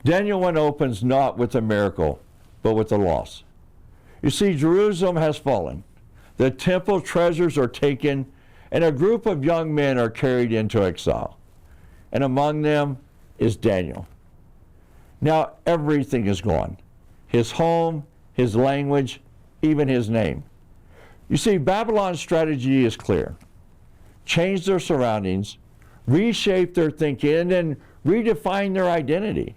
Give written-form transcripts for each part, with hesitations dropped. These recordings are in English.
Daniel 1 opens not with a miracle, but with a loss. You see, Jerusalem has fallen. The temple treasures are taken, and a group of young men are carried into exile. And among them is Daniel. Now everything is gone. His home, his language, even his name. You see, Babylon's strategy is clear. Change their surroundings, reshape their thinking, and redefine their identity.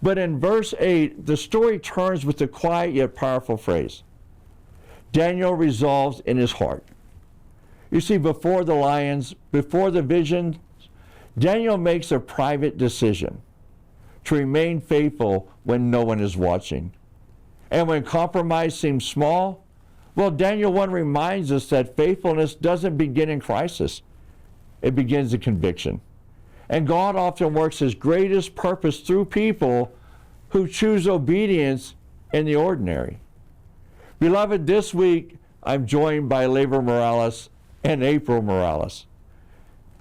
But in verse 8, the story turns with a quiet yet powerful phrase. Daniel resolves in his heart. You see, before the lions, before the vision, Daniel makes a private decision to remain faithful when no one is watching. And when compromise seems small, well, Daniel 1 reminds us that faithfulness doesn't begin in crisis. It begins in conviction. And God often works his greatest purpose through people who choose obedience in the ordinary. Beloved, this week I'm joined by Labor Morales and April Morales.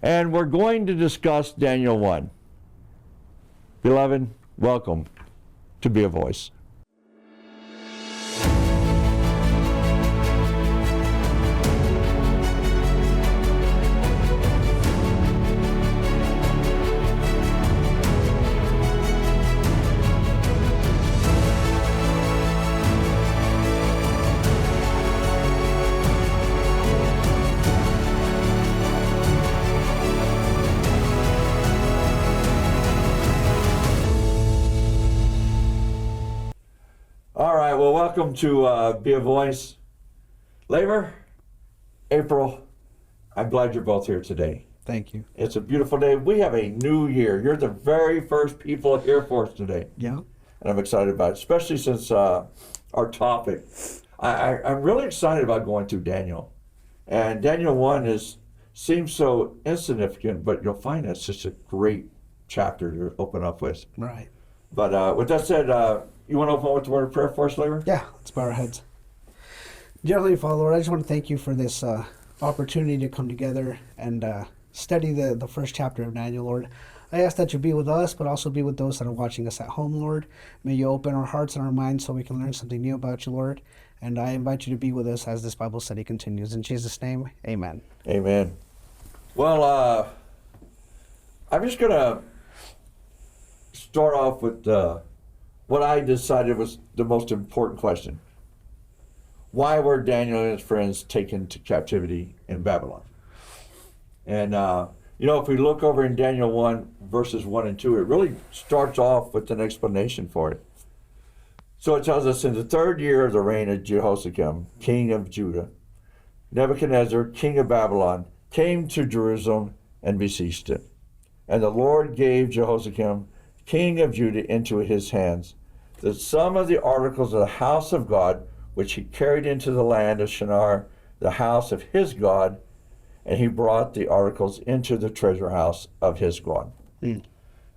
And we're going to discuss Daniel 1. Beloved, welcome to Be a Voice. Well, welcome to Be a Voice. Labor, April, I'm glad you're both here today. Thank you. It's a beautiful day. We have a new year. You're the very first people here for us today. Yeah. And I'm excited about it, especially since our topic. I'm really excited about going through Daniel. And Daniel 1 seems so insignificant, but you'll find that's just a great chapter to open up with. Right. But with that said, you want to open with the word of prayer for us, Labor? Yeah, let's bow our heads. Dear Heavenly Father, Lord, I just want to thank you for this opportunity to come together and study the first chapter of Daniel, Lord. I ask that you be with us, but also be with those that are watching us at home, Lord. May you open our hearts and our minds so we can learn something new about you, Lord. And I invite you to be with us as this Bible study continues. In Jesus' name, amen. Amen. Well, I'm just going to start off with what I decided was the most important question. Why were Daniel and his friends taken to captivity in Babylon? And, if we look over in Daniel 1, verses 1 and 2, it really starts off with an explanation for it. So it tells us, in the third year of the reign of Jehoiakim, king of Judah, Nebuchadnezzar, king of Babylon, came to Jerusalem and besieged it. And the Lord gave Jehoiakim, king of Judah, into his hands, that some of the articles of the house of God, which he carried into the land of Shinar, the house of his God, and he brought the articles into the treasure house of his God.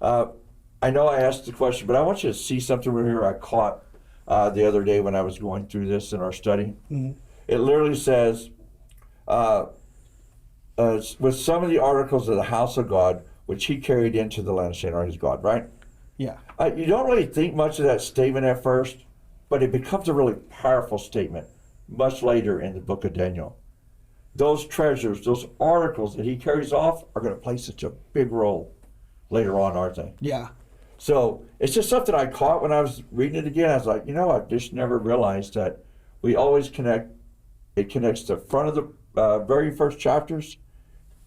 I know I asked the question, but I want you to see something over here I caught the other day when I was going through this in our study. Mm-hmm. It literally says, with some of the articles of the house of God, which he carried into the land of Shinar, his God, right? Yeah. You don't really think much of that statement at first, but it becomes a really powerful statement much later in the book of Daniel. Those treasures, those articles that he carries off are going to play such a big role later on, aren't they? Yeah. So it's just something I caught when I was reading it again. I was like, I just never realized that we always it connects the front of the very first chapters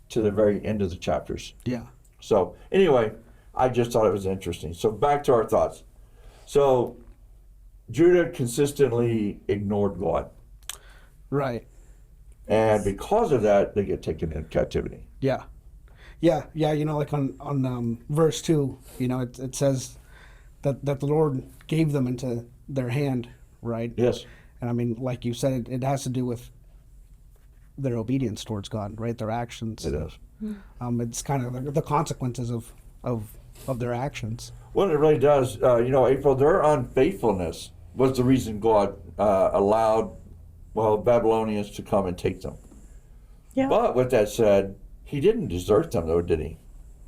to the very end of the chapters. Yeah. So anyway, I just thought it was interesting. So back to our thoughts. So Judah consistently ignored God. Right. And because of that, they get taken into captivity. Yeah. Yeah, like on verse 2, it says that the Lord gave them into their hand, right? Yes. And I mean, like you said, it has to do with their obedience towards God, right? Their actions. It does. It's kind of the consequences of their actions. Well, it really does. April, their unfaithfulness was the reason God allowed, Babylonians to come and take them. Yeah. But with that said, he didn't desert them, though, did he?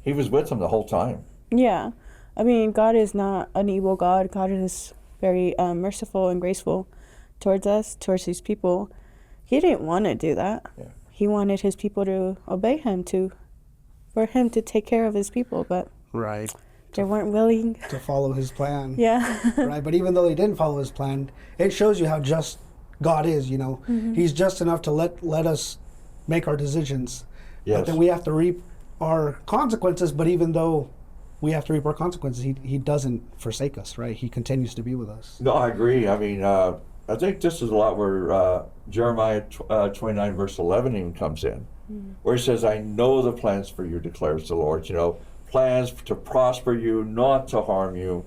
He was with them the whole time. Yeah. I mean, God is not an evil God. God is very merciful and graceful towards us, towards his people. He didn't want to do that. Yeah. He wanted his people to obey him, for him to take care of his people, but Right. they weren't willing. To follow his plan. Yeah. Right. But even though he didn't follow his plan, it shows you how just God is, you know. He's just enough to let us make our decisions. Yes. But then we have to reap our consequences, but even though we have to reap our consequences, he doesn't forsake us, right? He continues to be with us. No, I agree. I mean, I think this is a lot where Jeremiah 29 verse 11 even comes in, where he says, I know the plans for you, declares the Lord. You know, plans to prosper you, not to harm you,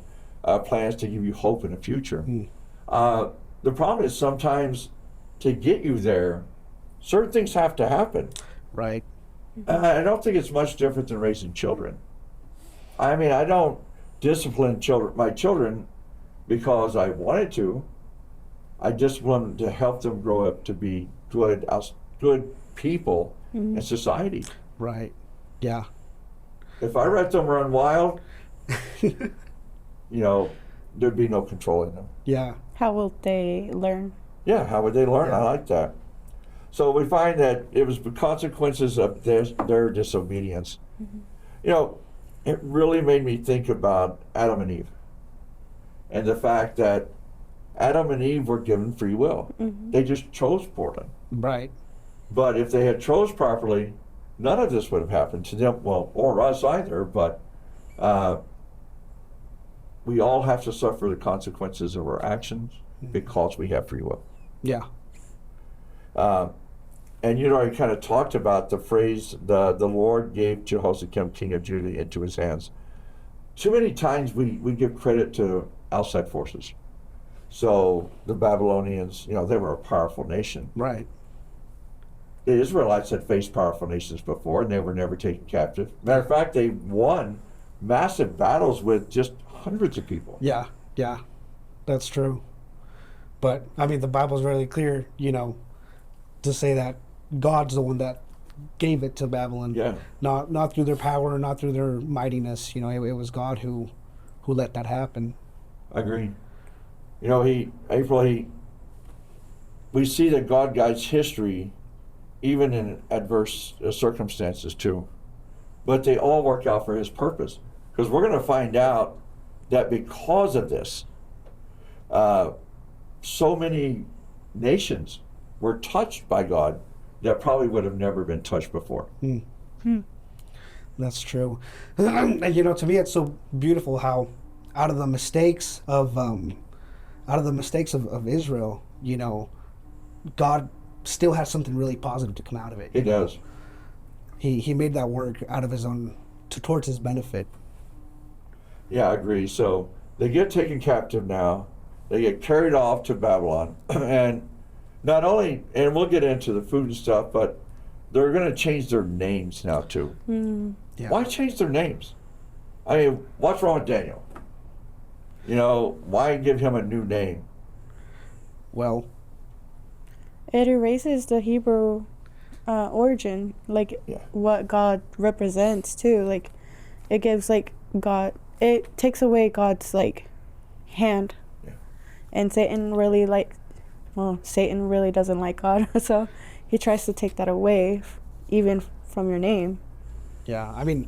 plans to give you hope in the future. The problem is sometimes to get you there, certain things have to happen. Right. I don't think it's much different than raising children. I mean, I don't discipline my children because I wanted to. I discipline to help them grow up to be good people in society. Right. Yeah. If I let them run wild, you know, there'd be no controlling them. Yeah. How will they learn? Yeah, how would they learn? Yeah. I like that. So we find that it was the consequences of their disobedience. You know, it really made me think about Adam and Eve and the fact that Adam and Eve were given free will. They just chose poorly. Right. But if they had chose properly, none of this would have happened to them, well, or us either, but we all have to suffer the consequences of our actions because we have free will. Yeah. And you know, I kind of talked about the phrase, the Lord gave Jehoiakim, king of Judah, into his hands. Too many times we give credit to outside forces. So the Babylonians, you know, they were a powerful nation. Right. The Israelites had faced powerful nations before, and they were never taken captive. Matter of fact, they won massive battles with just hundreds of people. Yeah. Yeah. That's true. But, I mean, the Bible's really clear, you know, to say that God's the one that gave it to Babylon. Yeah. Not through their power, not through their mightiness. You know, it was God who let that happen. I agree. You know, we see that God guides history even in adverse circumstances too. But they all work out for his purpose. Because we're going to find out that because of this, so many nations were touched by God that probably would have never been touched before. That's true. And you know, to me, it's so beautiful how out of the mistakes of Israel, you know, God still has something really positive to come out of it. He does. He made that work out of his own towards his benefit. Yeah, I agree. So they get taken captive now. They get carried off to Babylon. And not only, and we'll get into the food and stuff, but they're going to change their names now too. Yeah. Why change their names? I mean, what's wrong with Daniel? You know, why give him a new name? Well, It erases the Hebrew origin, like what God represents too. Like, it gives like God. It takes away God's like hand, and Satan really Satan really doesn't like God, so he tries to take that away, even from your name. yeah, I mean,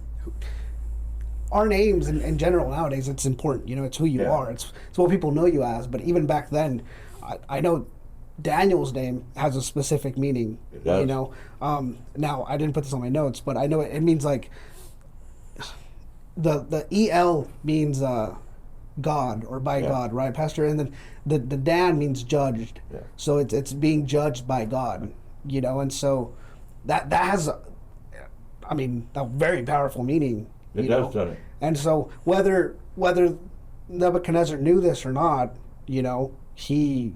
our names in general nowadays, it's important. You know, it's who you are. It's what people know you as. But even back then, I know Daniel's name has a specific meaning. It does. You know, now I didn't put this on my notes, but I know it means like the El means God or by God, right, Pastor? And then the Dan means judged. Yeah. So it's being judged by God. You know, and so that has, I mean, a very powerful meaning. It does, doesn't it? And so whether Nebuchadnezzar knew this or not, you know, he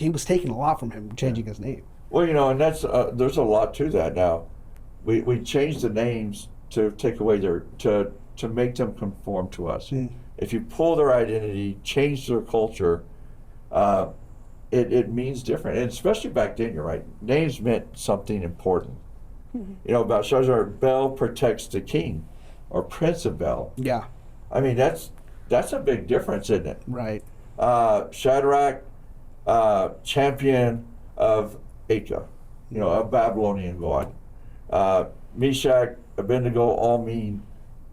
was taking a lot from him changing his name. Well, you know, and that's there's a lot to that. Now, we changed the names to take away to make them conform to us. If you pull their identity, change their culture, it means different. And especially back then, you're right. Names meant something important. You know, Belshazzar, Bel protects the king, or Prince of Bel. Yeah. I mean, that's a big difference, isn't it? Right. Shadrach, champion of Acca, a Babylonian god. Meshach, Abednego all mean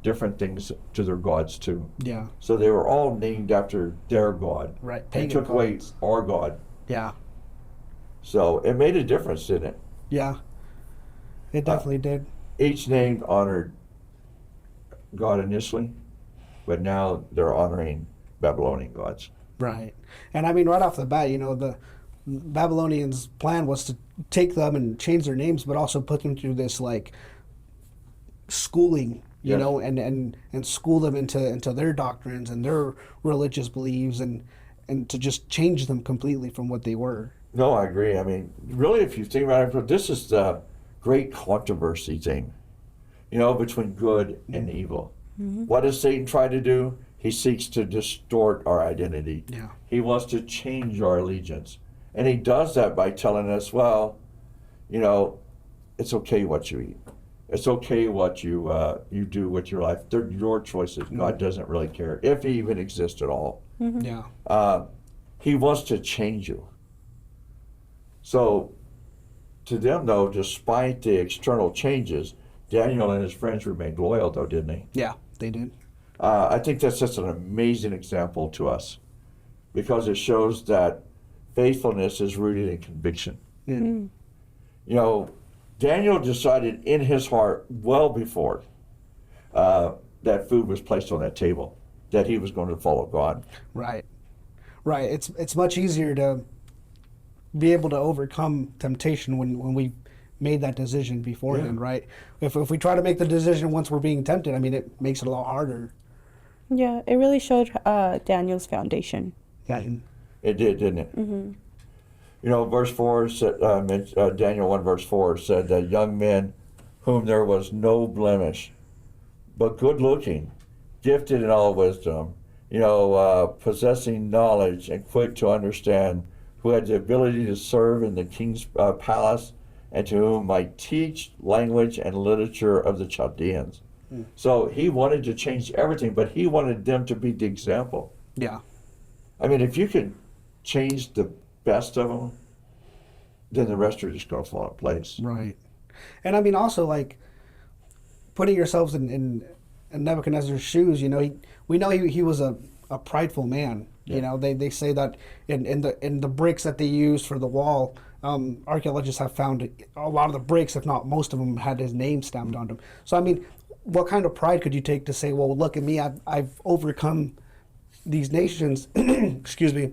different things to their gods too. Yeah. So they were all named after their god. Right. They Pagan took away gods. our god. Yeah. So it made a difference, didn't it? Yeah. It definitely did. Each name honored God initially, but now they're honoring Babylonian gods. Right. And I mean, right off the bat, the Babylonians' plan was to take them and change their names, but also put them through this like schooling, Yes. and school them into their doctrines and their religious beliefs, and to just change them completely from what they were. No, I agree. I mean, really, if you think about it, this is the great controversy thing, between good and evil. What does Satan try to do? He seeks to distort our identity. Yeah. He wants to change our allegiance. And he does that by telling us, well, it's okay what you eat. It's okay what you do with your life. They're your choices. God doesn't really care if he even exists at all. Yeah. He wants to change you. So to them, though, despite the external changes, Daniel and his friends remained loyal, though, didn't they? Yeah, they did. I think that's just an amazing example to us because it shows that faithfulness is rooted in conviction. Yeah. Daniel decided in his heart well before that food was placed on that table that he was going to follow God. Right. Right. It's much easier to be able to overcome temptation when we made that decision beforehand, right? If we try to make the decision once we're being tempted, I mean, it makes it a lot harder. Yeah, it really showed Daniel's foundation. Yeah. It did, didn't it? Verse 4, said, Daniel 1 verse 4 said that young men whom there was no blemish, but good looking, gifted in all wisdom, possessing knowledge and quick to understand, who had the ability to serve in the king's palace, and to whom might teach language and literature of the Chaldeans. So he wanted to change everything, but he wanted them to be the example. Yeah. I mean, if you can change the best of them, then the rest are just going to fall in place. Right. And I mean, also, like, putting yourselves in Nebuchadnezzar's shoes, we know he was a prideful man. Yeah. They say that in the bricks that they used for the wall, archaeologists have found a lot of the bricks, if not most of them, had his name stamped on them. So, I mean, what kind of pride could you take to say, well, look at me, I've overcome these nations, excuse me,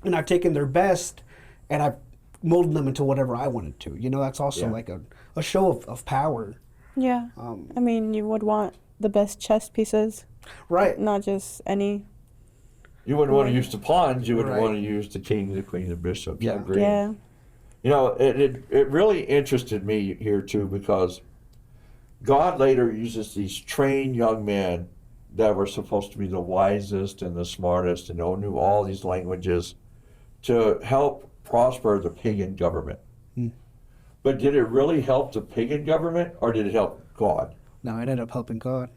and I've taken their best, and I've molded them into whatever I wanted to. That's also like a show of power. Yeah. I mean, you would want the best chess pieces. Right. Not just any. You wouldn't want to use the pawns. You would Right. want to use the king, the queen, the bishop. Yeah. I agree. Yeah. It really interested me here too, because God later uses these trained young men that were supposed to be the wisest and the smartest and knew all these languages to help prosper the pagan government. But did it really help the pagan government, or did it help God? No, it ended up helping God.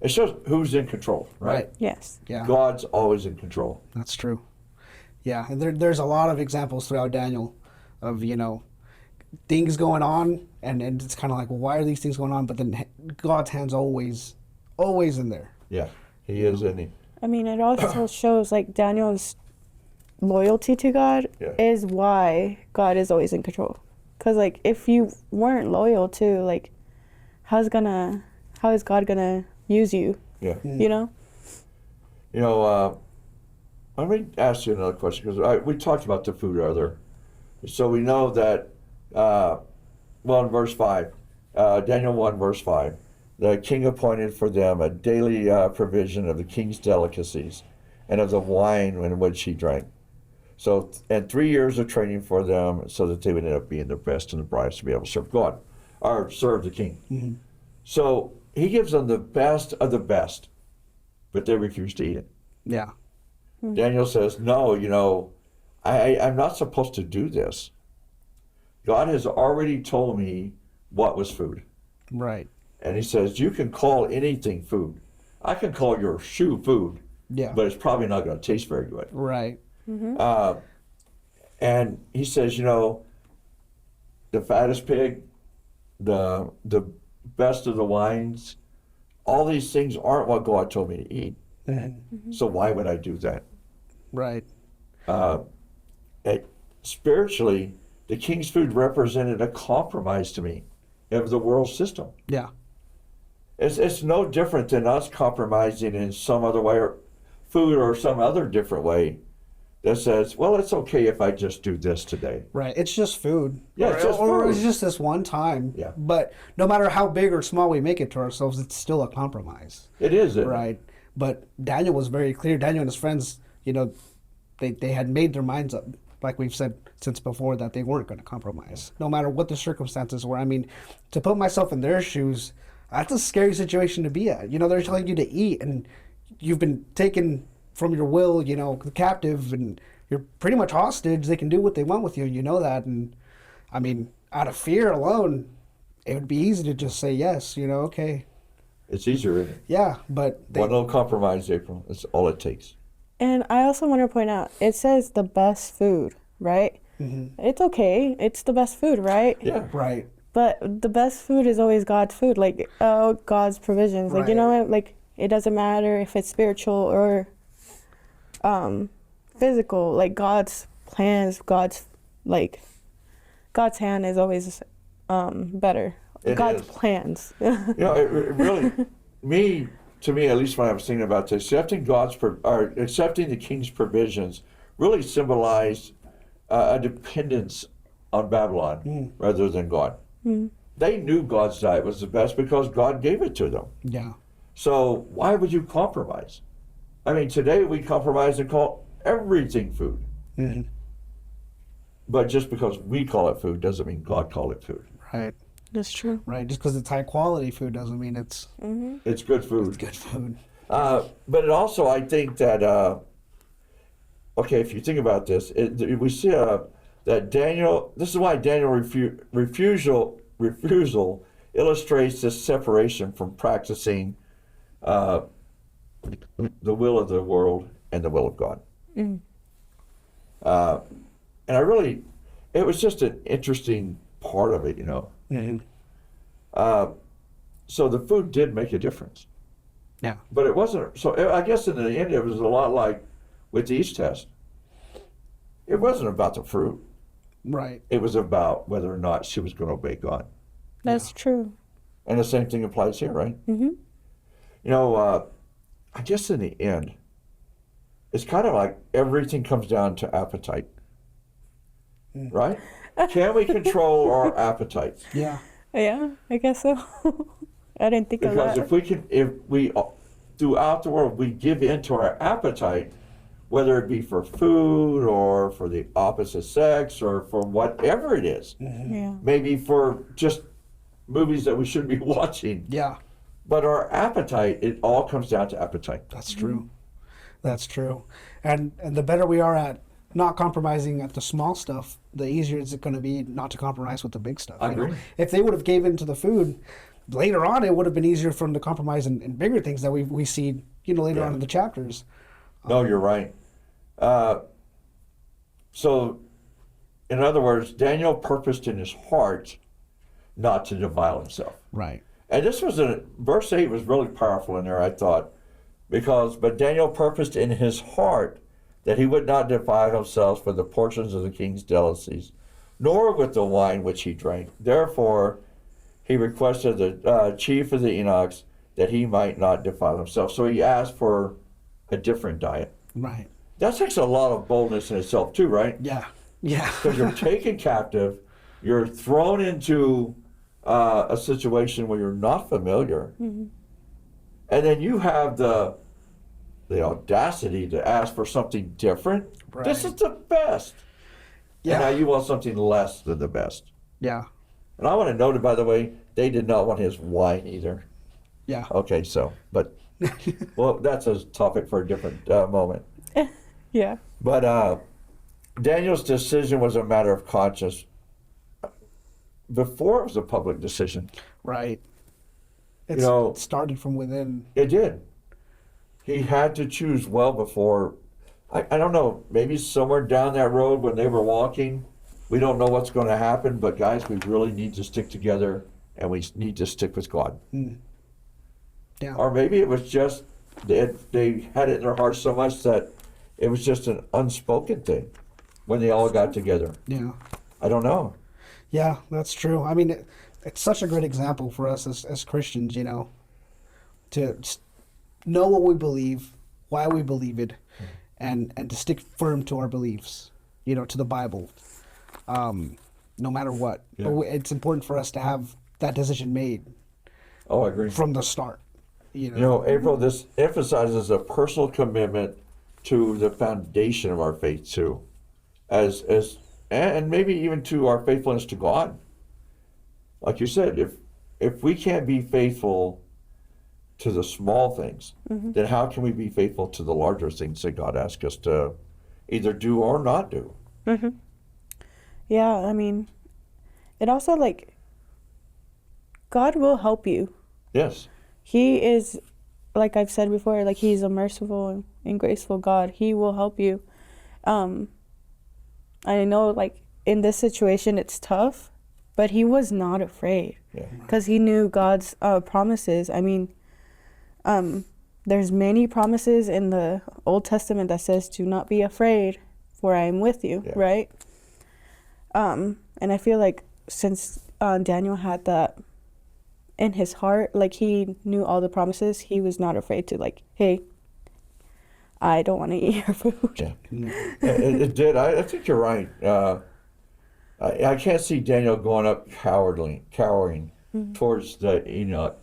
It shows who's in control, right? Yes. Yeah. God's always in control. That's true. Yeah, and there's a lot of examples throughout Daniel of, things going on, and it's kind of like, well, why are these things going on? But then God's hand's always in there. Yeah, he is in it. I mean, it also shows like Daniel's loyalty to God is why God is always in control. Because like if you weren't loyal to, like, how is God gonna use you? Yeah. Let me ask you another question, because we talked about the food earlier. So we know that, in verse 5, Daniel 1, verse 5, the king appointed for them a daily provision of the king's delicacies and of the wine in which he drank. So, and 3 years of training for them so that they would end up being the best and the brightest to be able to serve God, or serve the king. So he gives them the best of the best, but they refuse to eat it. Yeah. Daniel says, no, I'm not supposed to do this. God has already told me what was food. Right. And he says, you can call anything food, I can call your shoe food, Yeah. but it's probably not going to taste very good. Right. And he says, the fattest pig, the best of the wines, all these things aren't what God told me to eat. So why would I do that? Right. Spiritually, the king's food represented a compromise to me of the world system. Yeah. It's no different than us compromising in some other way, or food or some other different way that says, well, it's okay if I just do this today. Right. It's just food. Yeah, or, it's just or food. it's just this one time. Yeah. But no matter how big or small we make it to ourselves, it's still a compromise. It is. Right. But Daniel was very clear. Daniel and his friends, they had made their minds up, like we've said since before, that they weren't going to compromise, no matter what the circumstances were. I mean, to put myself in their shoes, that's a scary situation to be at. They're telling you to eat, and you've been taken from your will, captive, and you're pretty much hostage. They can do what they want with you, and you know that. And I mean, out of fear alone, it would be easy to just say yes, okay. It's easier, isn't it? Yeah, but One little compromise, April. That's all it takes. And I also want to point out, it says the best food, right? It's okay. It's the best food, right? Yeah. right. But the best food is always God's food, like God's provisions. Like, you know what? Like, it doesn't matter if it's spiritual or physical. Like, God's plans, God's hand is always better. It God's is. plans. It really, to me, at least when I was thinking about this, accepting the king's provisions really symbolized a dependence on Babylon rather than God. They knew God's diet was the best because God gave it to them. Yeah. So why would you compromise? I mean, today we compromise and call everything food. But just because we call it food doesn't mean God called it food. Right. That's true. Right. Just because it's high quality food doesn't mean it's It's good food. it's good food. But it also, I think that, if you think about this, we see that Daniel, this is why Daniel's refusal illustrates this separation from practicing the will of the world and the will of God. And it was just an interesting part of it, So the food did make a difference. Yeah. But it wasn't, so I guess in the end it was a lot like with the East test. It wasn't about the fruit. Right. It was about whether or not she was going to obey God. That's true. And the same thing applies here, right? I guess in the end, it's kind of like everything comes down to appetite. Right? Can we control our appetites? Yeah. Yeah, I guess so. I didn't think of Because that. if we throughout the world we give in to our appetite, whether it be for food or for the opposite sex or for whatever it is, Yeah. maybe for just movies that we shouldn't be watching. Yeah. But our appetite, it all comes down to appetite. That's true. That's true. And the better we are at not compromising at the small stuff, the easier is it going to be not to compromise with the big stuff. I agree. If they would have gave in to the food, later on it would have been easier for them to compromise in bigger things that we see, later on in the chapters. No, you're right. So, in other words, Daniel purposed in his heart not to defile himself. Right. And this was verse 8 was really powerful in there, I thought, but Daniel purposed in his heart that he would not defile himself with the portions of the king's delicacies, nor with the wine which he drank. Therefore, he requested the chief of the eunuchs that he might not defile himself. So he asked for a different diet. Right. That takes a lot of boldness in itself too, right? Yeah. Yeah. Because you're taken captive, you're thrown into a situation where you're not familiar, and then you have the audacity to ask for something different. Right. This is the best. Yeah. And now you want something less than the best. Yeah. And I want to note, by the way, they did not want his wine either. Yeah. Okay, but well, that's a topic for a different moment. Yeah. But Daniel's decision was a matter of conscience before it was a public decision. Right. It You know- started from within. It did. he had to choose well before. I don't know, maybe somewhere down that road when they were walking, we don't know what's going to happen, but guys, we really need to stick together and we need to stick with God. Yeah. Or maybe it was just they had it in their hearts so much that it was just an unspoken thing when they all got together. Yeah. I don't know. Yeah, that's true. I mean, it's such a great example for us as Christians, you know, to just know what we believe, why we believe it, and to stick firm to our beliefs, you know, to the Bible, no matter what. Yeah. But it's important for us to have that decision made Oh, I agree. from the start. You know, You know, April, this emphasizes a personal commitment to the foundation of our faith too, and maybe even to our faithfulness to God. Like you said, if we can't be faithful to the small things, then how can we be faithful to the larger things that God asks us to either do or not do? Yeah, I mean, it also, like, God will help you. Yes. He is, like I've said before, like, he's a merciful and graceful God. He will help you. I know, like, in this situation, it's tough, but he was not afraid Yeah. because he knew God's promises. I mean, there's many promises in the Old Testament that says, do not be afraid, for I am with you, Yeah. right? And I feel like since Daniel had that in his heart, like, he knew all the promises, he was not afraid to, like, hey, I don't want to eat your food. Yeah. It did. I think you're right. I can't see Daniel going up cowering towards the Enoch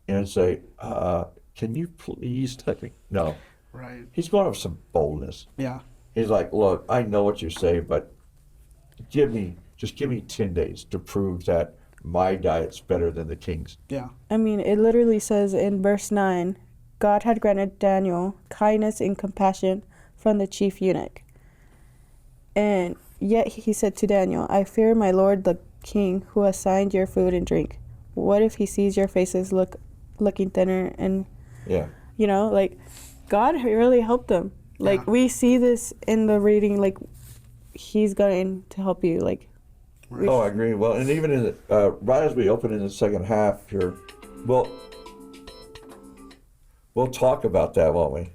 and say, can you please let me? No. right? He's going up with some boldness. Yeah. He's like, look, I know what you say, but just give me 10 days to prove that my diet's better than the king's. Yeah. I mean, it literally says in verse 9, God had granted Daniel kindness and compassion from the chief eunuch. And yet he said to Daniel, I fear my lord the king who assigned your food and drink. What if he sees your faces looking thinner and, Yeah. you know, like, God really helped them. Like, Yeah. we see this in the reading, like, he's going to help you. Like, Oh, I agree. Well, and even in right as we open in the second half here, we'll talk about that, won't we?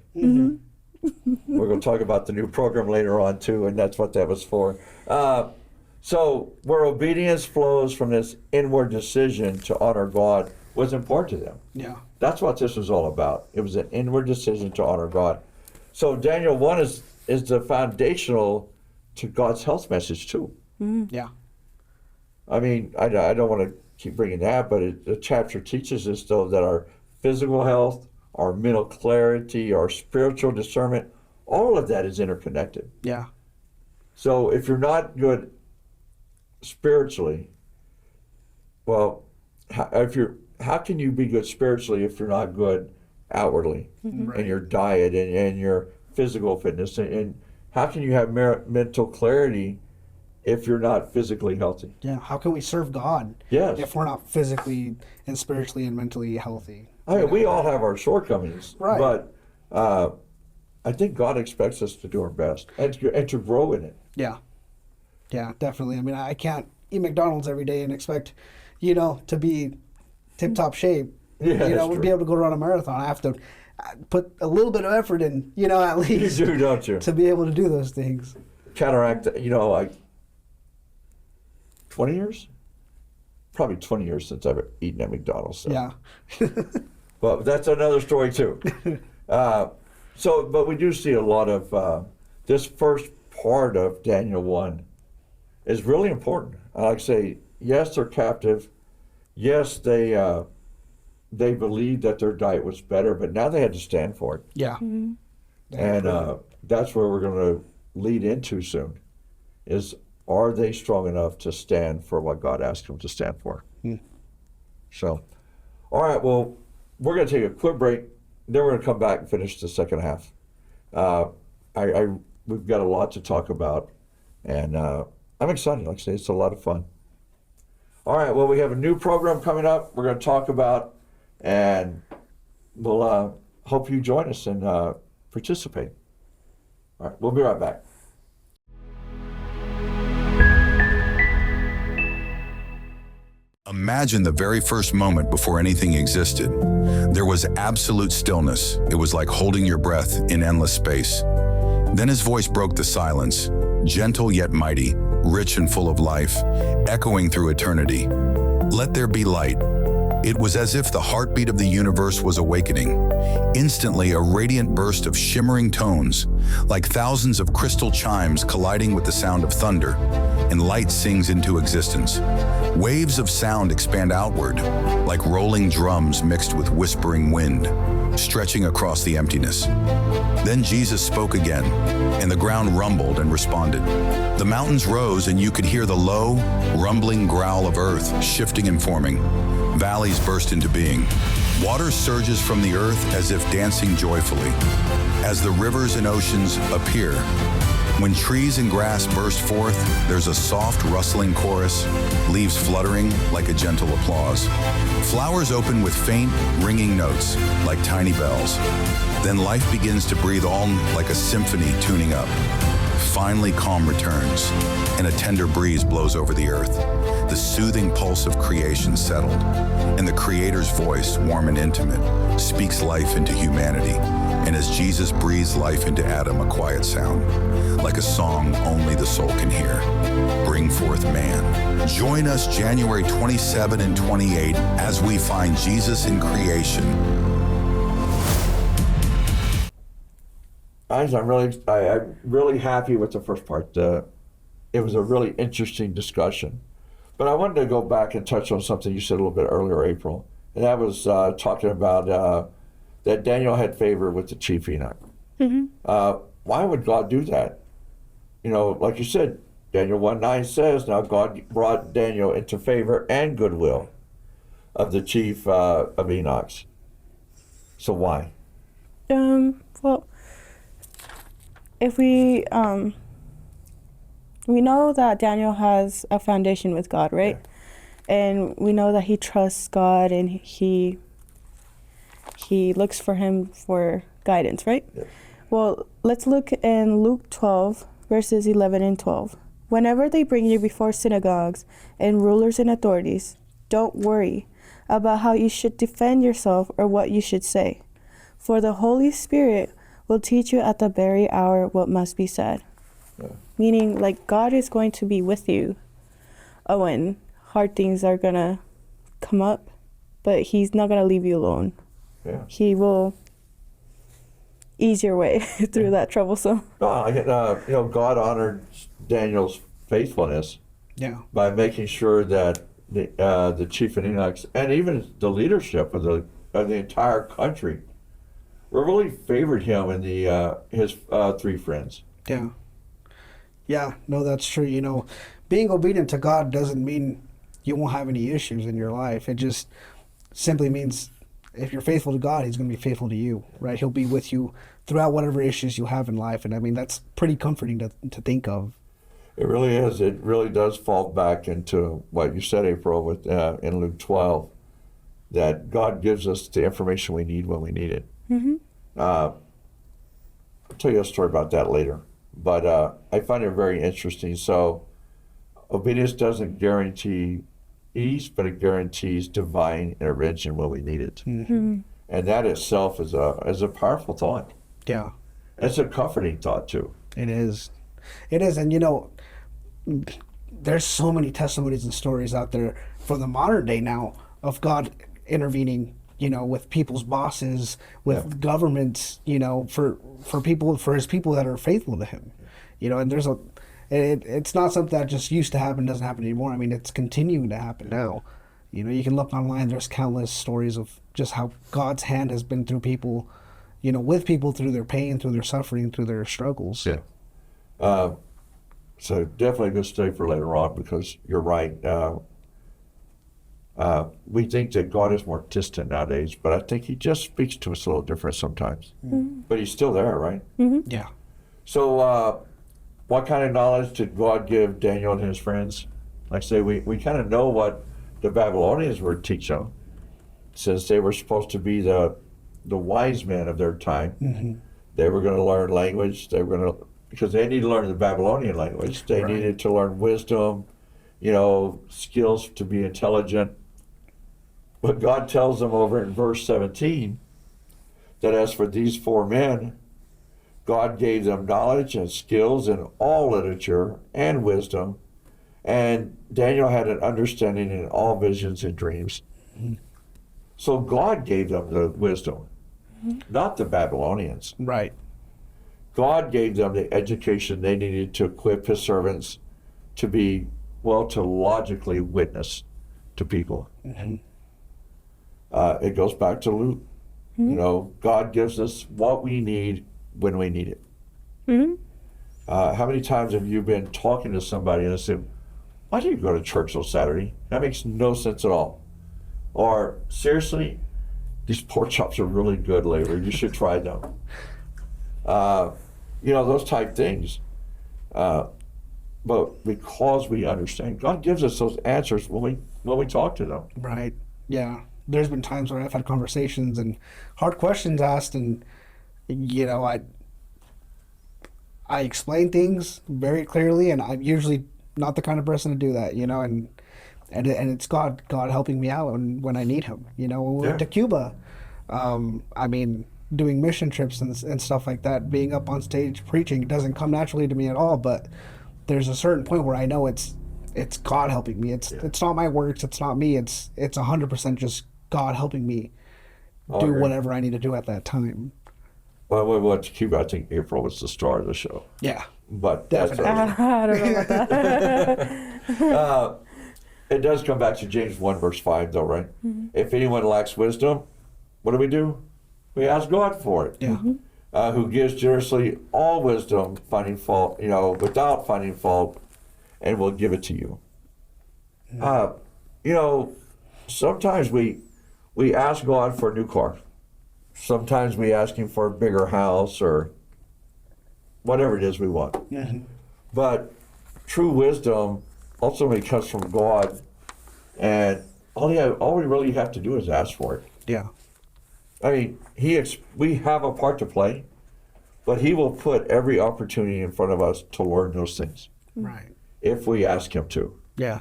We're going to talk about the new program later on too, and that's what that was for. So where obedience flows from this inward decision to honor God was important to them. Yeah. That's what this was all about. It was an inward decision to honor God. So Daniel 1 is the foundational to God's health message too. Yeah. I mean, I don't want to keep bringing that, but the chapter teaches us, though, that our physical health, our mental clarity, our spiritual discernment, all of that is interconnected. Yeah. So if you're not good spiritually, well, how can you be good spiritually if you're not good outwardly in your diet and your physical fitness? And how can you have mental clarity if you're not physically healthy? Yeah. How can we serve God Yes. if we're not physically and spiritually and mentally healthy? I mean, we all have our shortcomings, Right. but I think God expects us to do our best and to grow in it. Yeah. Yeah, definitely. I mean, I can't eat McDonald's every day and expect, you know, to be tip-top shape. Yeah, you that's know, true. be able to go run a marathon. I have to put a little bit of effort in, you know, at You least do, don't you? to be able to do those things. Counteract, like 20 years? Probably 20 years since I've eaten at McDonald's. So. Yeah. But that's another story too. But we do see a lot of this first part of Daniel 1 is really important. I like to say, yes, they're captive. Yes, they believed that their diet was better, but now they had to stand for it. Yeah. And that's where we're going to lead into soon. Is are they strong enough to stand for what God asked them to stand for? So, all right. Well, we're going to take a quick break. Then we're going to come back and finish the second half. We've got a lot to talk about, and I'm excited. Like I say, it's a lot of fun. All right. Well, we have a new program coming up. We're going to talk about, and we'll hope you join us and participate. All right, we'll be right back. Imagine the very first moment before anything existed. There was absolute stillness. It was like holding your breath in endless space. Then his voice broke the silence, gentle yet mighty, rich and full of life, echoing through eternity. Let there be light. It was as if the heartbeat of the universe was awakening. Instantly, a radiant burst of shimmering tones, like thousands of crystal chimes colliding with the sound of thunder, and light sings into existence. Waves of sound expand outward, like rolling drums mixed with whispering wind, stretching across the emptiness. Then Jesus spoke again, and the ground rumbled and responded. The mountains rose, and you could hear the low, rumbling growl of earth shifting and forming. Valleys burst into being. Water surges from the earth as if dancing joyfully. As the rivers and oceans appear, when trees and grass burst forth, there's a soft rustling chorus, leaves fluttering like a gentle applause. Flowers open with faint, ringing notes, like tiny bells. Then life begins to breathe on like a symphony tuning up. Finally, calm returns, and a tender breeze blows over the earth. The soothing pulse of creation settled, and the Creator's voice, warm and intimate, speaks life into humanity. And as Jesus breathes life into Adam, a quiet sound, like a song only the soul can hear. Bring forth man. Join us January 27 and 28 as we find Jesus in creation. I'm really happy with the first part. It was a really interesting discussion. But I wanted to go back and touch on something you said a little bit earlier, April. And that was talking about that Daniel had favor with the chief Enoch. Mm-hmm. Why would God do that? You know, like you said, Daniel 1:9 says, now God brought Daniel into favor and goodwill of the chief of Enoch's. So why? Well, if we know that Daniel has a foundation with God, right? Yeah. And we know that he trusts God and he looks for him for guidance, right? Yeah. Well, let's look in Luke 12, verses 11 and 12. Whenever they bring you before synagogues and rulers and authorities, don't worry about how you should defend yourself or what you should say. For the Holy Spirit will teach you at the very hour what must be said. Yeah. Meaning, like, God is going to be with you when hard things are going to come up, but he's not going to leave you alone. Yeah. He will ease your way through that troublesome. God honored Daniel's faithfulness by making sure that the chief of Enoch and even the leadership of the entire country really favored him and his three friends. Yeah. Yeah, no, that's true. You know, being obedient to God doesn't mean you won't have any issues in your life. It just simply means if you're faithful to God, he's going to be faithful to you, right? He'll be with you throughout whatever issues you have in life. And I mean, that's pretty comforting to think of. It really is. It really does fall back into what you said, April, with in Luke 12, that God gives us the information we need when we need it. Mm-hmm. I'll tell you a story about that later. But I find it very interesting. So obedience doesn't guarantee ease, but it guarantees divine intervention when we need it. Mm-hmm. And that itself is a powerful thought. Yeah. It's a comforting thought, too. It is. It is. And, you know, there's so many testimonies and stories out there for the modern day now of God intervening, you know, with people's bosses, with governments, you know, for his people that are faithful to him, you know. And it's not something that just used to happen, doesn't happen anymore. I mean, it's continuing to happen now. You know, you can look online, there's countless stories of just how God's hand has been through people, you know, with people through their pain, through their suffering, through their struggles. Yeah. So definitely a good study for later on, because you're right. We think that God is more distant nowadays, but I think he just speaks to us a little different sometimes. Mm-hmm. But he's still there, right? Mm-hmm. Yeah. So what kind of knowledge did God give Daniel and his friends? Like I say, we kind of know what the Babylonians were teaching, since they were supposed to be the the wise men of their time. They were going to learn language. They were going to, because they needed to learn the Babylonian language. They needed to learn wisdom, skills to be intelligent. But God tells them over in verse 17 that as for these 4 men, God gave them knowledge and skills in all literature and wisdom, and Daniel had an understanding in all visions and dreams. So God gave them the wisdom, not the Babylonians. Right. God gave them the education they needed to equip his servants to be, to logically witness to people. It goes back to Luke. God gives us what we need when we need it. How many times have you been talking to somebody and they said, why do you go to church on Saturday? That makes no sense at all. Or, seriously, these pork chops are really good lately. You should try them. Those type things. But because we understand, God gives us those answers when we talk to them. Right. Yeah. There's been times where I've had conversations and hard questions asked, and I explain things very clearly, and I'm usually not the kind of person to do that, and it's God helping me out when I need him. When we went to Cuba, doing mission trips and stuff like that, being up on stage preaching doesn't come naturally to me at all, but there's a certain point where I know it's God helping me. It's not my works, it's not me, it's 100% just God helping me do whatever I need to do at that time. Well, when we went to Cuba, I think April was the star of the show. Yeah. But definitely. I don't know about that. It does come back to James 1, verse 5, though, right? If anyone lacks wisdom, what do? We ask God for it. Yeah. Who gives generously all wisdom, finding fault, without finding fault, and will give it to you. Sometimes we ask God for a new car. Sometimes we ask him for a bigger house or whatever it is we want. But true wisdom ultimately comes from God, and all we really have to do is ask for it. Yeah. We have a part to play, but he will put every opportunity in front of us to learn those things. Right. If we ask him to. Yeah.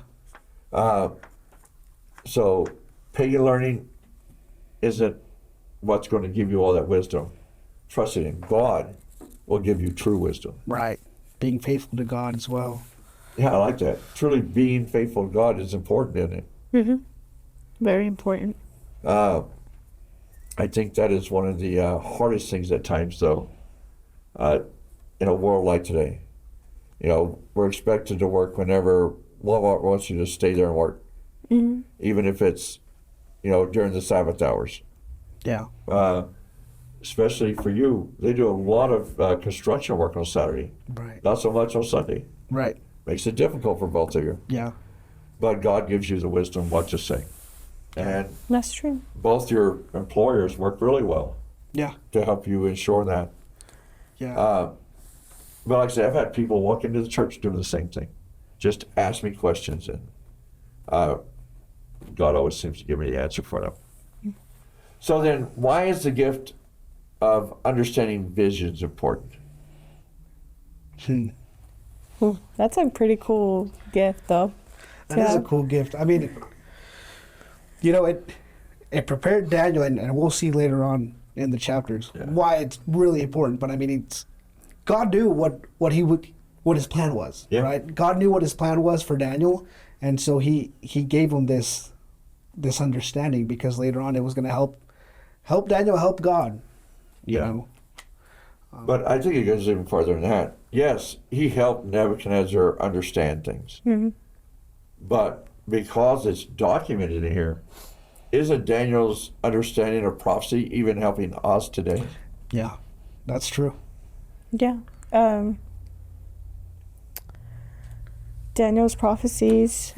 So pagan learning isn't what's going to give you all that wisdom. Trusting in God will give you true wisdom. Right. Being faithful to God as well. Yeah, I like that. Truly being faithful to God is important, isn't it? Very important. I think that is one of the hardest things at times, though, in a world like today. We're expected to work whenever Walmart wants you to stay there and work, even if it's, during the Sabbath hours. Yeah. Especially for you, they do a lot of construction work on Saturday. Right. Not so much on Sunday. Right. Makes it difficult for both of you. Yeah. But God gives you the wisdom what to say. And That's true. both your employers work really well. Yeah. To help you ensure that. Yeah. But like I said, I've had people walk into the church doing the same thing. Just ask me questions, and God always seems to give me the answer for them. So then, why is the gift of understanding visions important? That's a pretty cool gift, though. That is a cool gift. It prepared Daniel, and we'll see later on in the chapters why it's really important. But it's God knew what his plan was, right? God knew what his plan was for Daniel, and so he gave him this understanding, because later on it was going to help Daniel help God. You know. But I think it goes even farther than that. Yes, he helped Nebuchadnezzar understand things. But because it's documented in here, isn't Daniel's understanding of prophecy even helping us today? Yeah, that's true. Yeah. Daniel's prophecies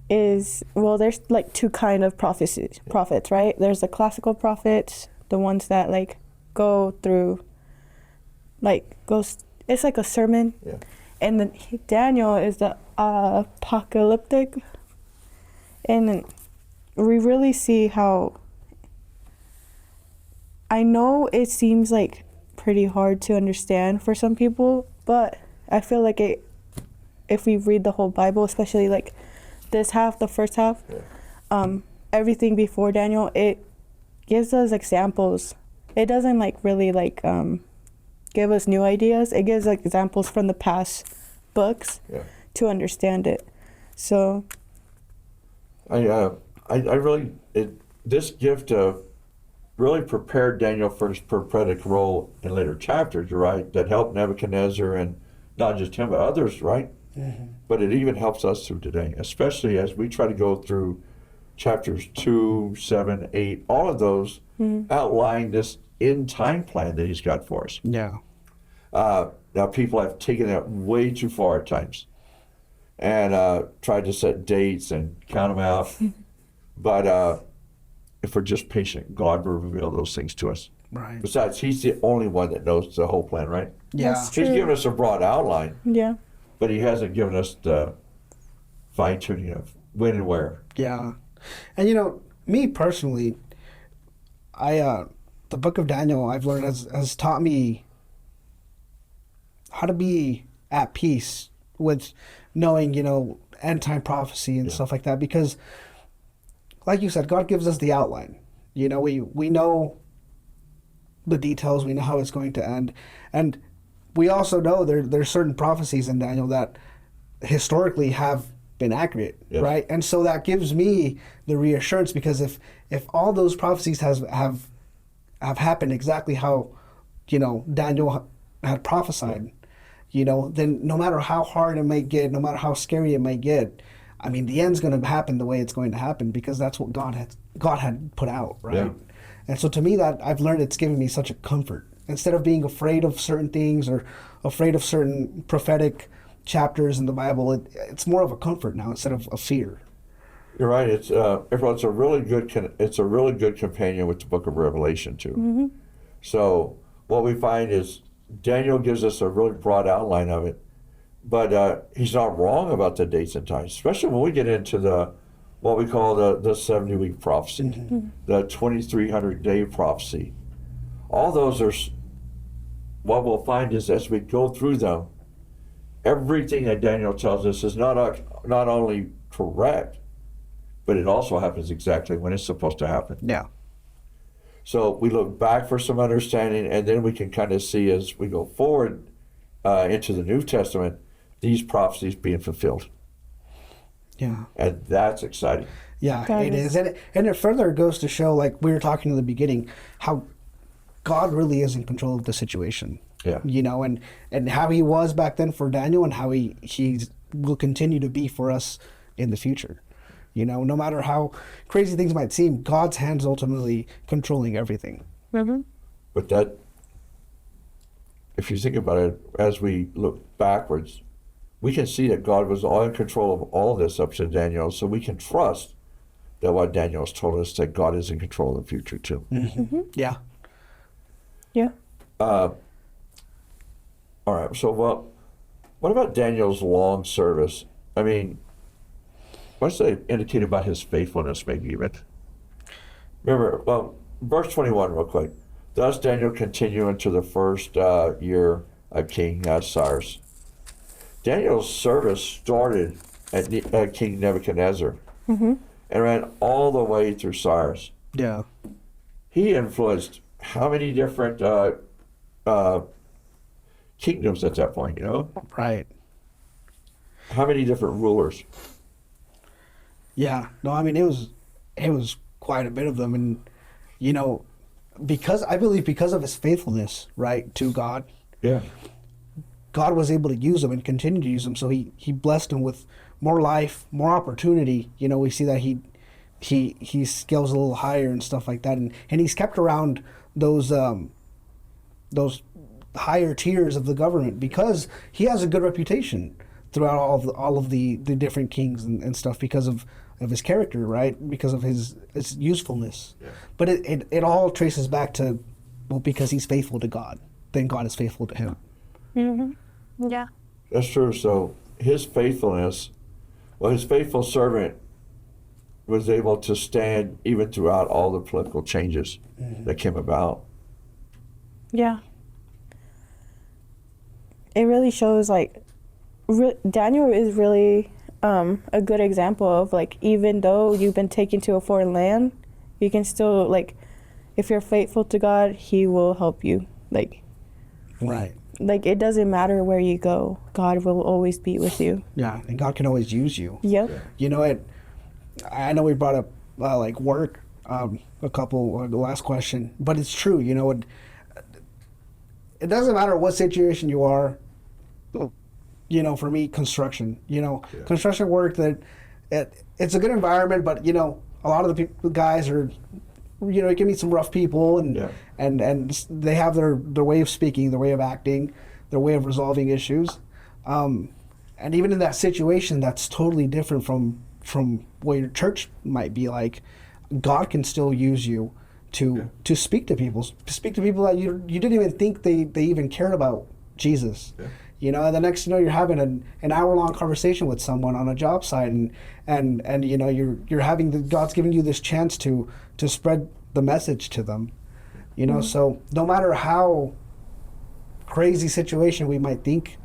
there's like two kind of prophets, right? There's the classical prophets, the ones that go through, it's like a sermon. Yeah. And then Daniel is the apocalyptic. And we really see how I know it seems like pretty hard to understand for some people, but I feel like if we read the whole Bible, especially like this half, the first half, everything before Daniel, it gives us examples. It doesn't like really like give us new ideas. It gives like examples from the past books to understand it. So I really, this gift really prepared Daniel for his prophetic role in later chapters, right? That helped Nebuchadnezzar, and not just him, but others, right? Mm-hmm. But it even helps us through today, especially as we try to go through chapters 2, 7, 8, all of those outline this end time plan that he's got for us. Yeah. Now, people have taken it way too far at times and tried to set dates and count them out. But if we're just patient, God will reveal those things to us. Right. Besides, he's the only one that knows the whole plan, right? Yeah. That's true. He's given us a broad outline, yeah. but he hasn't given us the fine-tuning of when and where. Yeah. And me personally, the book of Daniel, I've learned has taught me how to be at peace with knowing, end time prophecy and stuff like that, because like you said, God gives us the outline. We know the details, we know how it's going to end. And we also know there's certain prophecies in Daniel that historically have been accurate, right? And so that gives me the reassurance, because if all those prophecies have happened exactly how Daniel had prophesied, then no matter how hard it may get, no matter how scary it may get, I mean, the end's going to happen the way it's going to happen, because that's what God had put out, right? Yeah. And so to me, that I've learned, it's given me such a comfort. Instead of being afraid of certain things or afraid of certain prophetic chapters in the Bible, it's more of a comfort now instead of a fear. You're right. It's it's a really good companion with the Book of Revelation too. Mm-hmm. So what we find is Daniel gives us a really broad outline of it, but he's not wrong about the dates and times, especially when we get into what we call the 70-week prophecy, the 2,300-day prophecy. All those are, what we'll find is as we go through them, everything that Daniel tells us is not only correct, but it also happens exactly when it's supposed to happen. Yeah. So we look back for some understanding, and then we can kind of see as we go forward into the New Testament, these prophecies being fulfilled. Yeah. And that's exciting. Yeah, That it is. is. And it further goes to show, like we were talking in the beginning, how God really is in control of the situation. Yeah. And how he was back then for Daniel, and how he will continue to be for us in the future. No matter how crazy things might seem, God's hand's ultimately controlling everything. Mm-hmm. But that, if you think about it, as we look backwards, we can see that God was all in control of all this up to Daniel, so we can trust that what Daniel has told us, that God is in control of the future too. Mm-hmm. Yeah. Yeah. All right, so what about Daniel's long service? I mean, what's that indicate about his faithfulness, maybe even? Remember, verse 21 real quick. Thus Daniel continued into the first year of King Cyrus. Daniel's service started at King Nebuchadnezzar and ran all the way through Cyrus. Yeah. He influenced how many different kingdoms at that point, Right. How many different rulers? Yeah. No, I mean, it was quite a bit of them. And, because of his faithfulness, right, to God, Yeah. God was able to use him and continue to use him. So he blessed him with more life, more opportunity. We see that he scales a little higher and stuff like that. And he's kept around those higher tiers of the government because he has a good reputation throughout all of the different kings and stuff because of his character, right? Because of his usefulness. Yeah. But it all traces back to, because he's faithful to God, then God is faithful to him. Mm-hmm. Yeah. That's true. So his faithfulness, his faithful servant was able to stand even throughout all the political changes that came about. Yeah. It really shows, like, Daniel is really a good example of, like, even though you've been taken to a foreign land, you can still, like, if you're faithful to God, he will help you. Like, Right. like, it doesn't matter where you go, God will always be with you. Yeah, and God can always use you. Yep. You know, I know we brought up like work, a couple, the last question, but it's true. You know, it doesn't matter what situation you are. You know, for me, construction. You know, construction work it's a good environment, but you know, a lot of the guys are, you know, you can meet some rough people, and they have their way of speaking, their way of acting, their way of resolving issues, and even in that situation, that's totally different from what your church might be like. God can still use you to speak to people that you didn't even think they even cared about Jesus. Yeah. You know, and the next you know, you're having an hour-long conversation with someone on a job site, and you know, you're having God's giving you this chance to spread the message to them. You know, so no matter how crazy situation we might think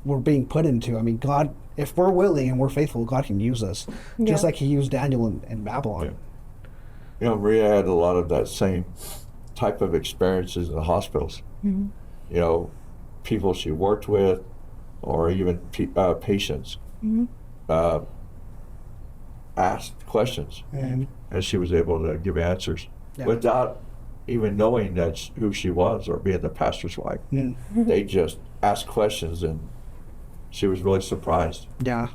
we're being put into, I mean, God, if we're willing and we're faithful, God can use us, just like He used Daniel in Babylon. Yeah. You know, Maria had a lot of that same type of experiences in the hospitals. Mm-hmm. You know, people she worked with, or even patients, asked questions, and she was able to give answers without even knowing who she was or being the pastor's wife. Mm-hmm. They just asked questions, and she was really surprised. Yeah.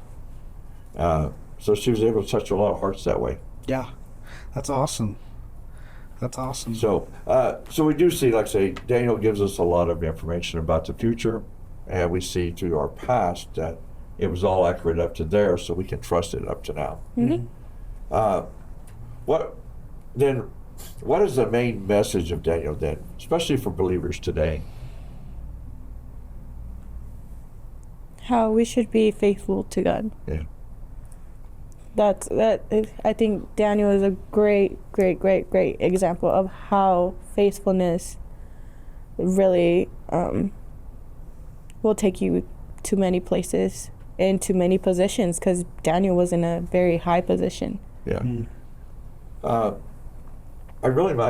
So she was able to touch a lot of hearts that way. Yeah, that's awesome. That's awesome. So we do see, like I say, Daniel gives us a lot of information about the future, and we see through our past that it was all accurate up to there, so we can trust it up to now. Mm-hmm. What is the main message of Daniel then, especially for believers today? How we should be faithful to God. Yeah. I think Daniel is a great example of how faithfulness really will take you to many places and to many positions, because Daniel was in a very high position. Yeah. Mm-hmm. My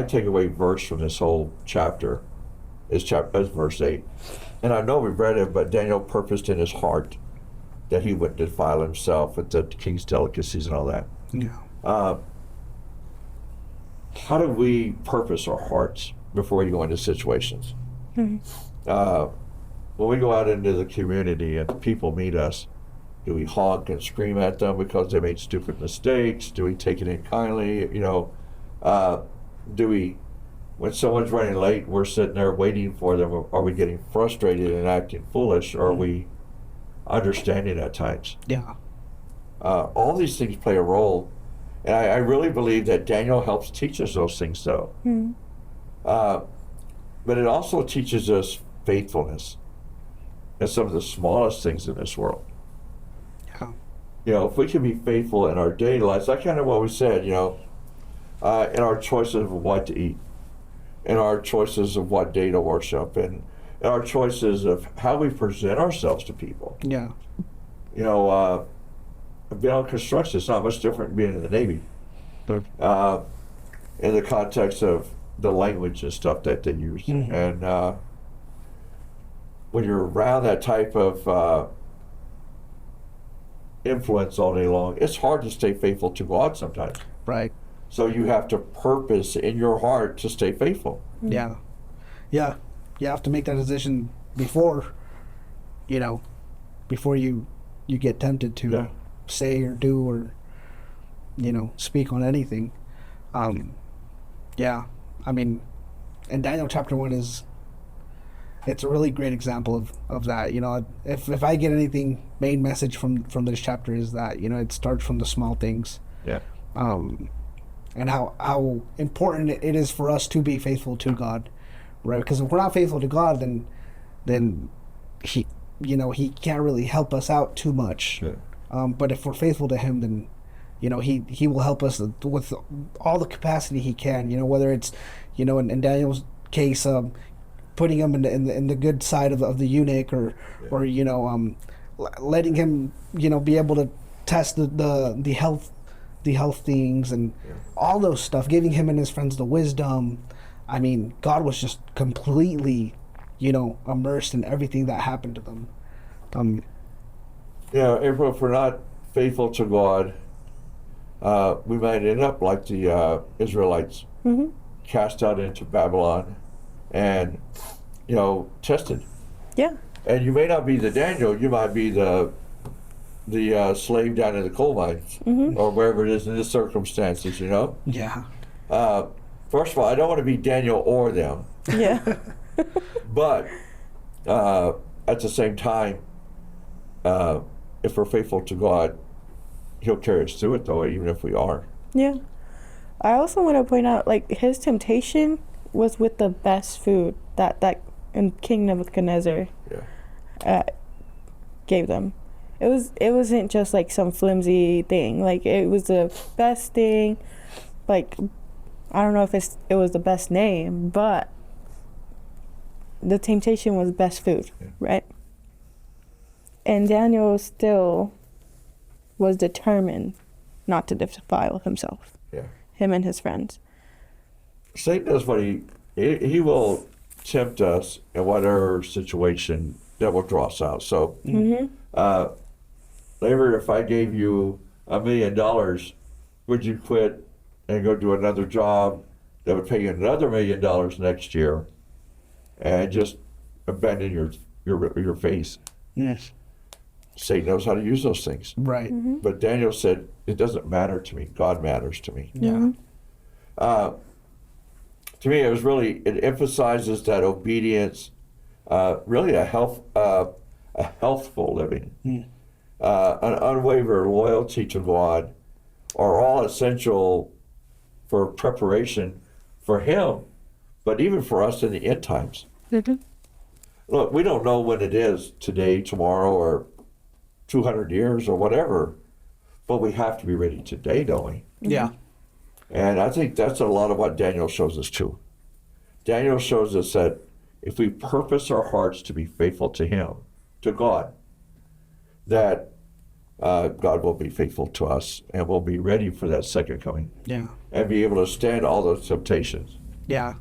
takeaway verse from this whole chapter is verse 8. And I know we've read it, but Daniel purposed in his heart that he wouldn't defile himself with the king's delicacies and all that. Yeah. How do we purpose our hearts before we go into situations? Mm-hmm. When we go out into the community and people meet us, do we honk and scream at them because they made stupid mistakes? Do we take it in kindly? You know, when someone's running late, we're sitting there waiting for them, are we getting frustrated and acting foolish, or are we understanding at times? Yeah. All these things play a role, and I really believe that Daniel helps teach us those things, though. Mm-hmm. But it also teaches us faithfulness in some of the smallest things in this world. Yeah. You know, if we can be faithful in our daily lives, that's kind of what we said, you know, in our choices of what to eat, in our choices of what day to worship, and in our choices of how we present ourselves to people. Yeah. You know, being on construction, it's not much different than being in the Navy. In the context of the language and stuff that they use. Mm-hmm. And when you're around that type of influence all day long, it's hard to stay faithful to God sometimes. Right. So you have to purpose in your heart to stay faithful. Yeah. Yeah. You have to make that decision before you get tempted to say or do or, speak on anything. Yeah. I mean, and Daniel chapter 1 it's a really great example of that. You know, if I get anything, main message from this chapter is that, it starts from the small things. Yeah. And how important it is for us to be faithful to God, right? Because if we're not faithful to God, then he can't really help us out too much. Yeah. But if we're faithful to Him, then he will help us with all the capacity He can. Whether it's in Daniel's case, putting him in the good side of the eunuch, or letting him be able to test the health things and all those stuff, giving him and his friends the wisdom. I mean, God was just completely immersed in everything that happened to them. April, if we're not faithful to God, we might end up like the Israelites, cast out into Babylon and tested. Yeah. And you may not be the Daniel, you might be the slave down in the coal mines, or wherever it is in the circumstances. Yeah. First of all, I don't want to be Daniel or them. Yeah. But at the same time, if we're faithful to God, He'll carry us through it, though, even if we are. Yeah. I also want to point out, like, his temptation was with the best food that King Nebuchadnezzar gave them. It wasn't just like some flimsy thing. Like, it was the best thing. Like, I don't know if it was the best name, but the temptation was best food, right? And Daniel still was determined not to defile himself. Yeah. Him and his friends. Satan does what he will tempt us in whatever situation that will draw us out. So, later, if I gave you $1 million, would you quit and go do another job that would pay you another $1 million next year and just abandon your faith? Yes. Satan knows how to use those things. Right. But Daniel said, it doesn't matter to me. God matters to me. Yeah. To me, it emphasizes that obedience, really a healthful living, an unwavering loyalty to God are all essential for preparation for Him, but even for us in the end times. Look, we don't know when it is, today, tomorrow, or 200 years or whatever, but we have to be ready today, don't we? Yeah. And I think that's a lot of what Daniel shows us too. Daniel shows us that if we purpose our hearts to be faithful to Him, to God, that God will be faithful to us and we'll be ready for that second coming. Yeah. And be able to stand all those temptations. Yeah,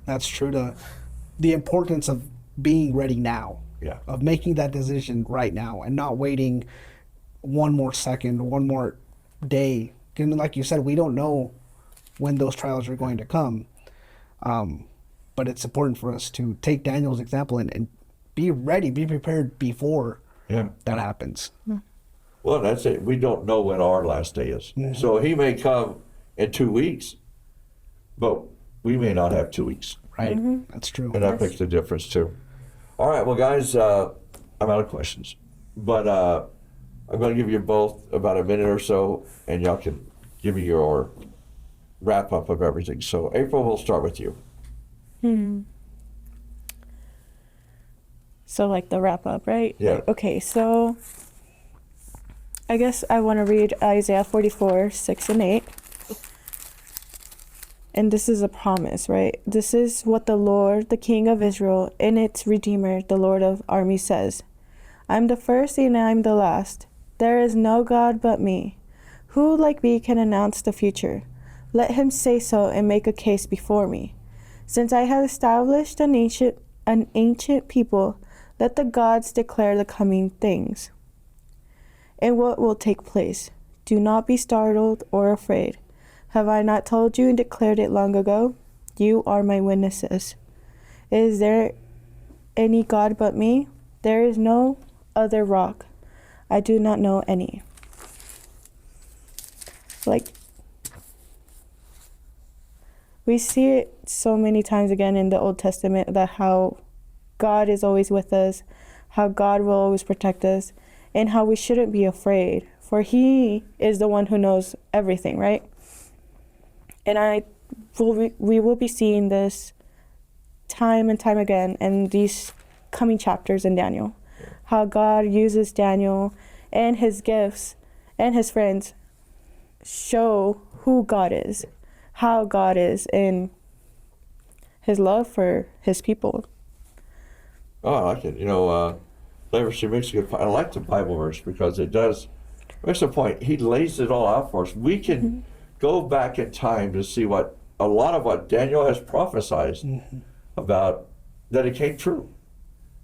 that's true. The importance of being ready now. Yeah. Of making that decision right now and not waiting one more second, one more day. And like you said, we don't know when those trials are going to come. But it's important for us to take Daniel's example and be ready, be prepared before that happens. Well, that's it. We don't know when our last day is. So He may come in 2 weeks, but we may not have 2 weeks. Right. That's true. And that makes the difference too. All right, well, guys, I'm out of questions. But I'm going to give you both about a minute or so, and y'all can give me your wrap up of everything. So, April, we'll start with you. So, like the wrap up, right? Yeah. Okay, so I guess I want to read Isaiah 44, 6 and 8. And this is a promise, right? This is what the Lord, the King of Israel, and its Redeemer, the Lord of armies, says. I'm the first and I'm the last. There is no God but me. Who like me can announce the future? Let him say so and make a case before me. Since I have established an ancient people, let the gods declare the coming things and what will take place. Do not be startled or afraid. Have I not told you and declared it long ago? You are my witnesses. Is there any God but me? There is no other rock. I do not know any. Like, we see it so many times again in the Old Testament, that how God is always with us, how God will always protect us, and how we shouldn't be afraid, for He is the one who knows everything, right? And we will be seeing this time and time again in these coming chapters in Daniel, how God uses Daniel and his gifts and his friends show who God is, how God is, and His love for His people. Oh, I like it. She makes a good point. I like the Bible verse because it makes a point. He lays it all out for us. We can go back in time to see a lot of what Daniel has prophesied about, that it came true.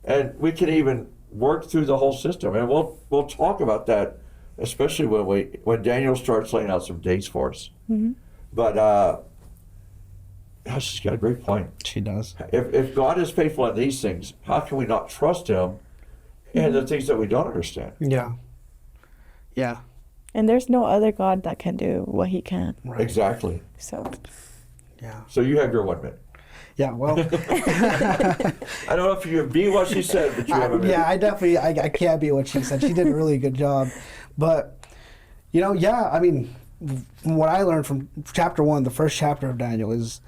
And we can even work through the whole system. And we'll talk about that, especially when Daniel starts laying out some dates for us. But she's got a great point. She does. If God is faithful in these things, how can we not trust him in the things that we don't understand? Yeah. Yeah. And there's no other God that can do what he can. Right. Exactly. So. Yeah. So you have your 1 minute. Yeah, well. I don't know if you can be what she said, but you have a minute. Yeah, I definitely, I can't be what she said. She did a really good job. But, I mean, what I learned from chapter 1, the first chapter of Daniel, is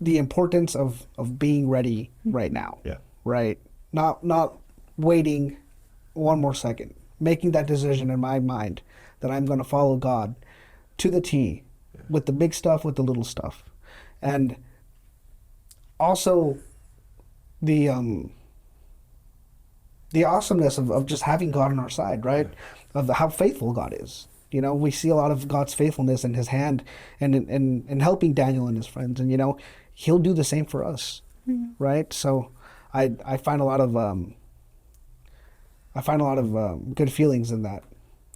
the importance of being ready right now. Yeah. Right? Not waiting one more second. Making that decision in my mind that I'm going to follow God to the T, with the big stuff, with the little stuff. And also the awesomeness of just having God on our side, right? Of how faithful God is. We see a lot of God's faithfulness in his hand and in helping Daniel and his friends. And, he'll do the same for us, right? So I find a lot of good feelings in that.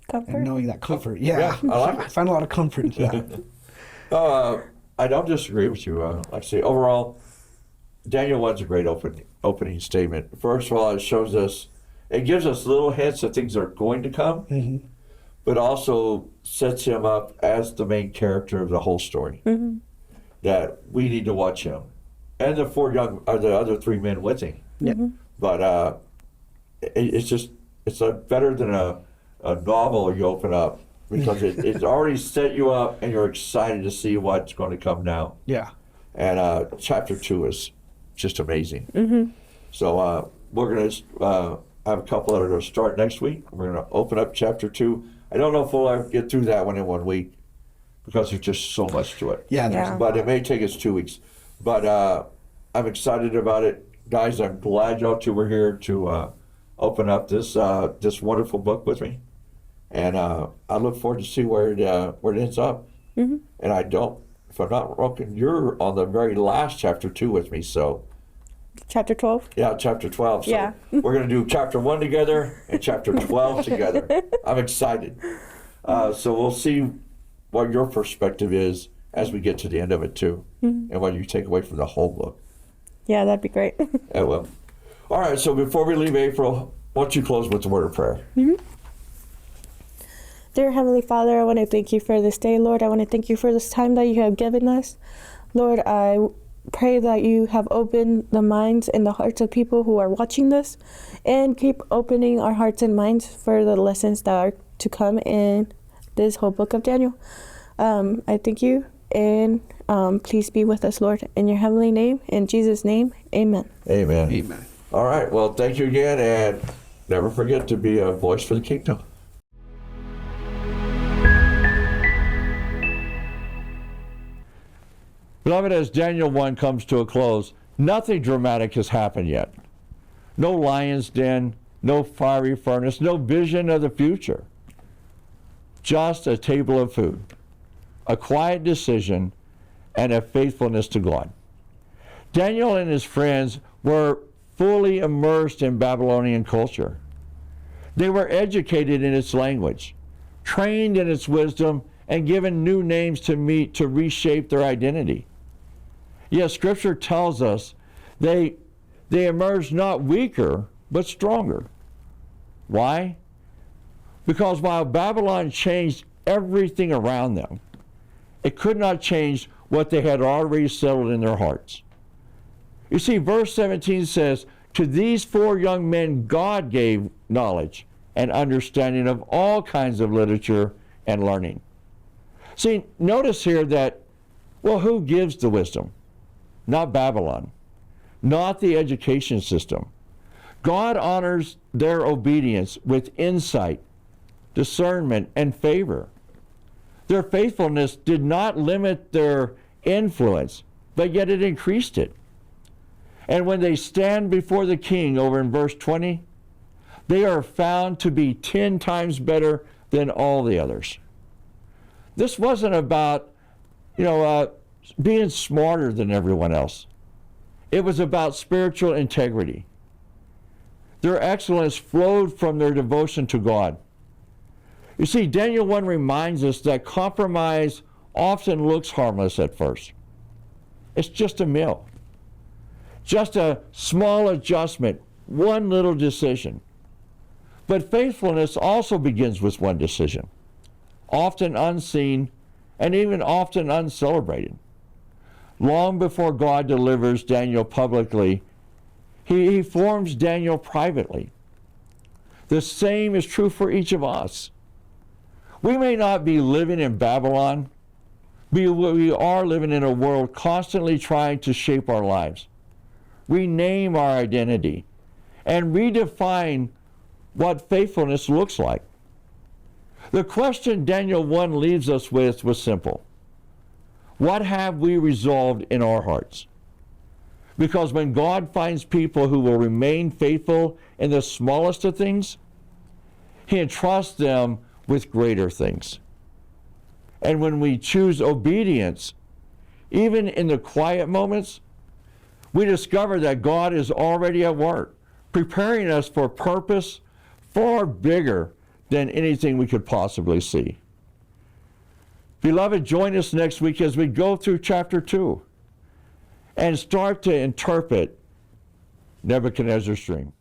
Comfort. And knowing that comfort. Yeah. I like it. I find a lot of comfort in that. I don't disagree with you. Like I say, overall, Daniel 1's a great opening statement. First of all, it gives us little hints of things that are going to come, but also sets him up as the main character of the whole story. That we need to watch him, and the the other 3 men with him. But it's better than a novel you open up, because it's already set you up and you're excited to see what's going to come now. Yeah. And chapter 2 is just amazing. So we're going to have a couple that are going to start next week. We're going to open up chapter 2. I don't know if we'll ever get through that one in 1 week, because there's just so much to it. Yeah. But it may take us 2 weeks. But I'm excited about it. Guys, I'm glad y'all two were here to open up this wonderful book with me. And I look forward to see where it ends up. And if I'm not broken, you're on the very last chapter 2 with me, so. Chapter 12? Yeah, chapter 12. So Yeah. we're going to do chapter 1 together and chapter 12 together. I'm excited. So we'll see what your perspective is as we get to the end of it too, and what you take away from the whole book. Yeah, that'd be great. Yeah, well. All right, so before we leave, April, why don't you close with the word of prayer? Dear Heavenly Father, I want to thank you for this day, Lord. I want to thank you for this time that you have given us. Lord, I pray that you have opened the minds and the hearts of people who are watching this, and keep opening our hearts and minds for the lessons that are to come in this whole book of Daniel. I thank you, and please be with us, Lord. In your heavenly name, in Jesus' name, amen. Amen. Amen. All right, well, thank you again, and never forget to be a voice for the kingdom. Beloved, as Daniel 1 comes to a close, nothing dramatic has happened yet. No lion's den, no fiery furnace, no vision of the future. Just a table of food, a quiet decision, and a faithfulness to God. Daniel and his friends were fully immersed in Babylonian culture. They were educated in its language, trained in its wisdom, and given new names to reshape their identity. Yet Scripture tells us they emerged not weaker, but stronger. Why? Because while Babylon changed everything around them, it could not change what they had already settled in their hearts. You see, verse 17 says, "To these 4 young men God gave knowledge and understanding of all kinds of literature and learning." See, notice here that, well, who gives the wisdom? Not Babylon, not the education system. God honors their obedience with insight, discernment, and favor. Their faithfulness did not limit their influence, but yet it increased it. And when they stand before the king, over in verse 20, they are found to be 10 times better than all the others. This wasn't about, being smarter than everyone else. It was about spiritual integrity. Their excellence flowed from their devotion to God. You see, Daniel 1 reminds us that compromise often looks harmless at first. It's just a meal, just a small adjustment, one little decision. But faithfulness also begins with one decision, often unseen and even often uncelebrated. Long before God delivers Daniel publicly, he forms Daniel privately. The same is true for each of us. We may not be living in Babylon, but we are living in a world constantly trying to shape our lives, rename our identity, and redefine what faithfulness looks like. The question Daniel 1 leaves us with was simple. What have we resolved in our hearts? Because when God finds people who will remain faithful in the smallest of things, He entrusts them with greater things. And when we choose obedience, even in the quiet moments, we discover that God is already at work, preparing us for purpose far bigger than anything we could possibly see. Beloved, join us next week as we go through chapter 2 and start to interpret Nebuchadnezzar's dream.